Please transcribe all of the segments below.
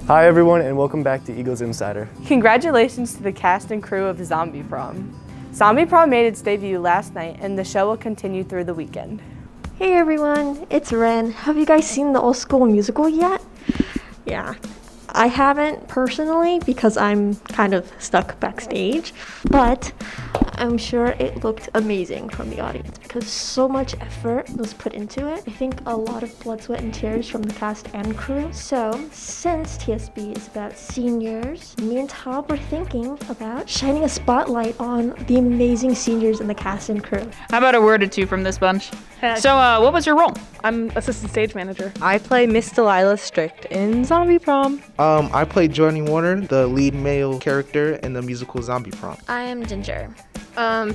Hi everyone and welcome back to Eagles Insider. Congratulations to the cast and crew of Zombie Prom. Zombie Prom made its debut last night and the show will continue through the weekend. Hey everyone, it's Ren. Have you guys seen the Old School musical yet? Yeah, I haven't personally because I'm kind of stuck backstage, but I'm sure it looked amazing from the audience because so much effort was put into it. I think a lot of blood, sweat, and tears from the cast and crew. So, since TSB is about seniors, me and Todd were thinking about shining a spotlight on the amazing seniors in the cast and crew. How about a word or two from this bunch? Hey. So, what was your role? I'm assistant stage manager. I play Miss Delilah Strict in Zombie Prom. I played Johnny Warner, the lead male character in the musical Zombie Prom. I am Ginger.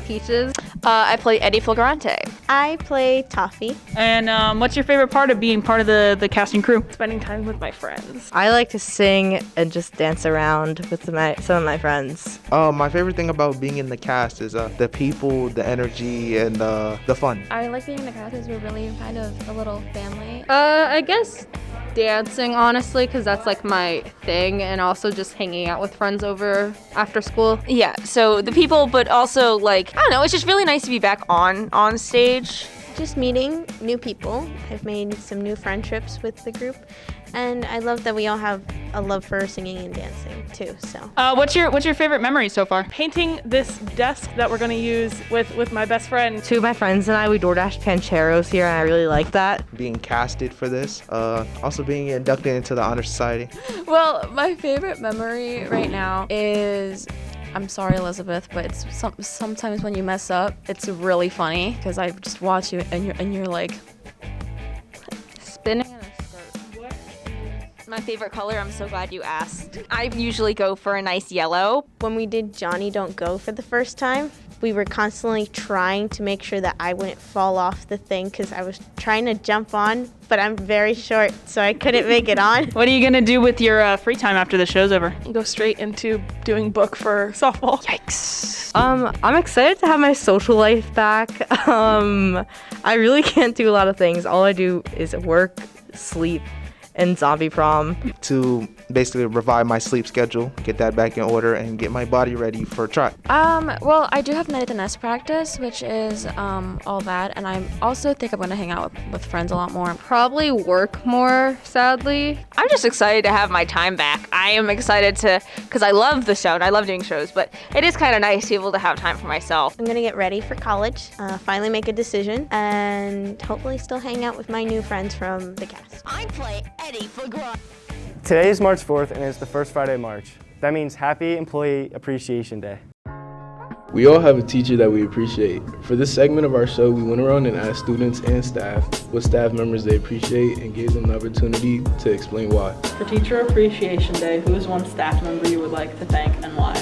Peaches. I play Eddie Flagrante. I play Toffee. And what's your favorite part of being part of the cast and crew? Spending time with my friends. I like to sing and just dance around with some of my friends. My favorite thing about being in the cast is the people, the energy, and the fun. I like being in the cast because we're really kind of a little family. I guess dancing, honestly, because that's like my thing, and also just hanging out with friends over after school. Yeah, so the people, but also like, I don't know, it's just really nice to be back on stage. Just meeting new people. I've made some new friendships with the group, and I love that we all have a love for singing and dancing too. So, what's your favorite memory so far? Painting this desk that we're going to use with my best friend. Two of my friends and I, we DoorDash Pancheros here, and I really like that. Being casted for this, also being inducted into the Honor Society. Well, my favorite memory right now is, I'm sorry, Elizabeth, but it's sometimes when you mess up, it's really funny because I just watch you and you're like Spinning in a skirt. My favorite color, I'm so glad you asked. I usually go for a nice yellow. when we did Johnny Don't Go for the first time, we were constantly trying to make sure that I wouldn't fall off the thing because I was trying to jump on, but I'm very short, so I couldn't make it on. What are you gonna do with your free time after the show's over? Go straight into doing book for softball. Yikes. I'm excited to have my social life back. I really can't do a lot of things. All I do is work, sleep, and Zombie Prom. To basically revive my sleep schedule, get that back in order, and get my body ready for track. Well, I do have Night at the Nest practice, which is all that, and I also think I'm gonna hang out with friends a lot more. Probably work more, sadly. I'm just excited to have my time back. I am excited because I love the show and I love doing shows, but it is kind of nice to be able to have time for myself. I'm gonna get ready for college, finally make a decision, and hopefully still hang out with my new friends from the cast. I play Eddie Flagrante. Today is March 4th and it's the first Friday of March. That means Happy Employee Appreciation Day. We all have a teacher that we appreciate. For this segment of our show, we went around and asked students and staff what staff members they appreciate and gave them the opportunity to explain why. For Teacher Appreciation Day, who is one staff member you would like to thank and why?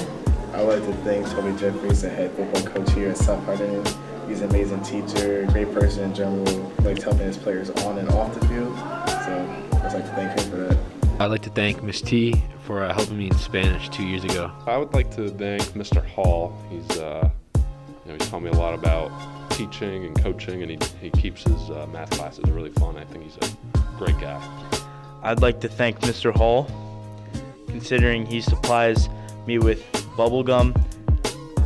I would like to thank Toby Jeffries, the head football coach here at South Hardin. He's an amazing teacher, great person in general, likes helping his players on and off the field. So I'd like to thank him for that. I'd like to thank Ms. T for helping me in Spanish 2 years ago. I would like to thank Mr. Hall. He's taught me a lot about teaching and coaching, and he keeps his math classes really fun. I think he's a great guy. I'd like to thank Mr. Hall, considering he supplies me with bubble gum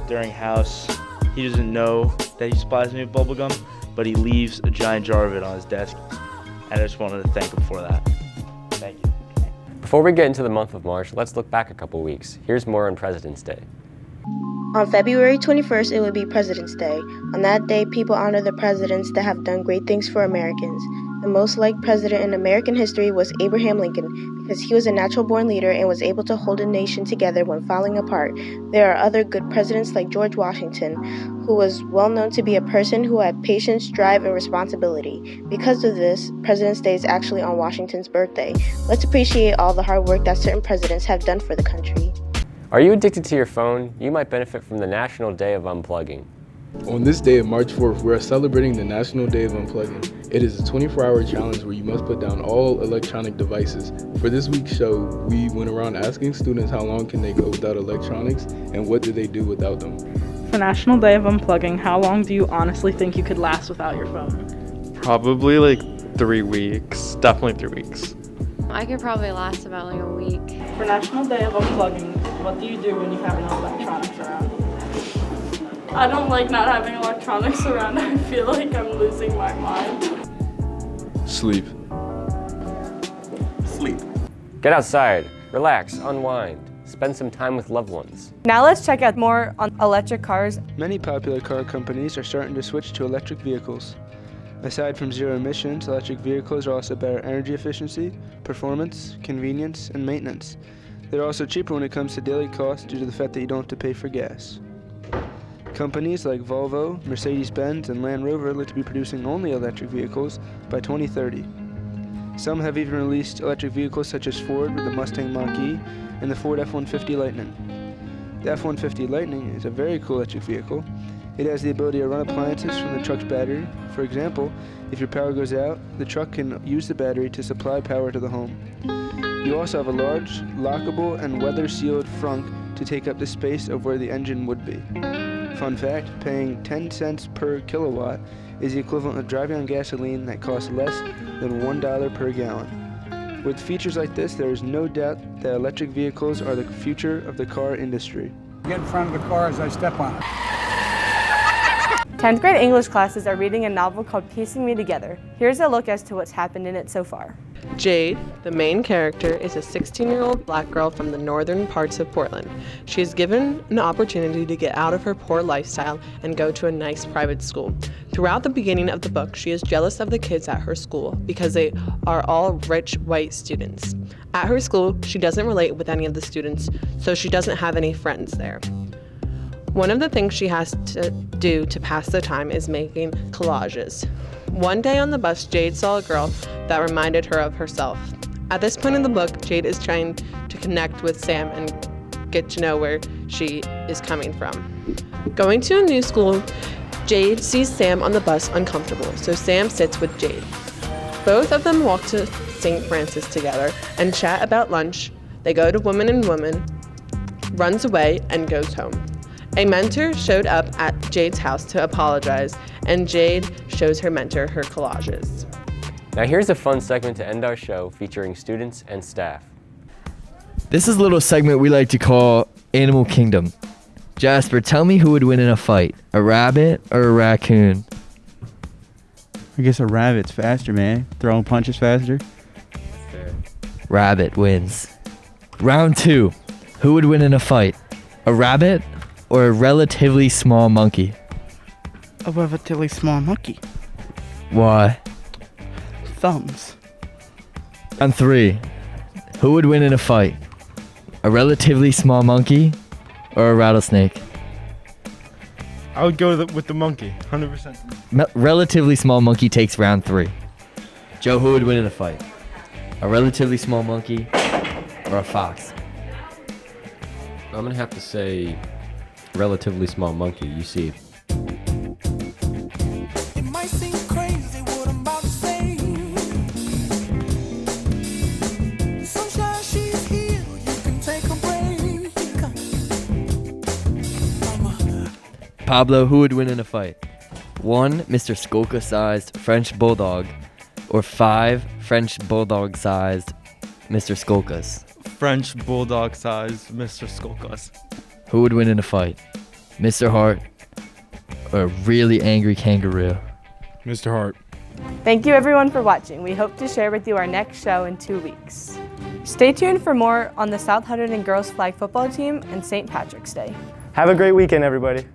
during house. He doesn't know that he supplies me with bubble gum, but he leaves a giant jar of it on his desk, and I just wanted to thank him for that. Thank you. Before we get into the month of March, let's look back a couple weeks. Here's more on President's Day. On February 21st, it would be President's Day. On that day, people honor the presidents that have done great things for Americans. The most liked president in American history was Abraham Lincoln because he was a natural-born leader and was able to hold a nation together when falling apart. There are other good presidents like George Washington, who was well known to be a person who had patience, drive, and responsibility. Because of this, President's Day is actually on Washington's birthday. Let's appreciate all the hard work that certain presidents have done for the country. Are you addicted to your phone? You might benefit from the National Day of Unplugging. On this day of March 4th, we are celebrating the National Day of Unplugging. It is a 24-hour challenge where you must put down all electronic devices. For this week's show, we went around asking students how long can they go without electronics and what do they do without them. For National Day of Unplugging, how long do you honestly think you could last without your phone? Probably like 3 weeks, definitely 3 weeks. I could probably last about like a week. For National Day of Unplugging, what do you do when you have no electronics around? I don't like not having electronics around. I feel like I'm losing my mind. Sleep. Sleep. Get outside, relax, unwind, spend some time with loved ones. Now let's check out more on electric cars. Many popular car companies are starting to switch to electric vehicles. Aside from zero emissions, electric vehicles are also better energy efficiency, performance, convenience, and maintenance. They're also cheaper when it comes to daily costs due to the fact that you don't have to pay for gas. Companies like Volvo, Mercedes-Benz, and Land Rover look to be producing only electric vehicles by 2030. Some have even released electric vehicles such as Ford with the Mustang Mach-E and the Ford F-150 Lightning. The F-150 Lightning is a very cool electric vehicle. It has the ability to run appliances from the truck's battery. For example, if your power goes out, the truck can use the battery to supply power to the home. You also have a large, lockable, and weather-sealed frunk to take up the space of where the engine would be. Fun fact, paying 10 cents per kilowatt is the equivalent of driving on gasoline that costs less than $1 per gallon. With features like this, there is no doubt that electric vehicles are the future of the car industry. Get in front of the car as I step on it. 10th grade English classes are reading a novel called Piecing Me Together. Here's a look as to what's happened in it so far. Jade, the main character, is a 16-year-old black girl from the northern parts of Portland. She is given an opportunity to get out of her poor lifestyle and go to a nice private school. Throughout the beginning of the book, she is jealous of the kids at her school because they are all rich white students. At her school, she doesn't relate with any of the students, so she doesn't have any friends there. One of the things she has to do to pass the time is making collages. One day on the bus, Jade saw a girl that reminded her of herself. At this point in the book, Jade is trying to connect with Sam and get to know where she is coming from. Going to a new school, Jade sees Sam on the bus uncomfortable, so Sam sits with Jade. Both of them walk to St. Francis together and chat about lunch. They go to Woman and Woman, runs away, and goes home. A mentor showed up at Jade's house to apologize, and Jade shows her mentor her collages. Now here's a fun segment to end our show featuring students and staff. This is a little segment we like to call Animal Kingdom. Jasper, tell me who would win in a fight, a rabbit or a raccoon? I guess a rabbit's faster, man. Throwing punches faster. Rabbit wins. Round 2. Who would win in a fight, a rabbit or a relatively small monkey? A relatively small monkey. Why? Thumbs. Round 3. Who would win in a fight, a relatively small monkey or a rattlesnake? I would go with the monkey, 100%. Relatively small monkey takes round 3. Joe, who would win in a fight, a relatively small monkey or a fox? I'm gonna have to say relatively small monkey. You see. Pablo, who would win in a fight? 1 Mr. Skolka-sized French Bulldog or 5 French Bulldog-sized Mr. Skolkas? French Bulldog-sized Mr. Skolkas. Who would win in a fight? Mr. Hart or a really angry kangaroo? Mr. Hart. Thank you everyone for watching. We hope to share with you our next show in 2 weeks. Stay tuned for more on the South Hunterdon girls flag football team and St. Patrick's Day. Have a great weekend, everybody.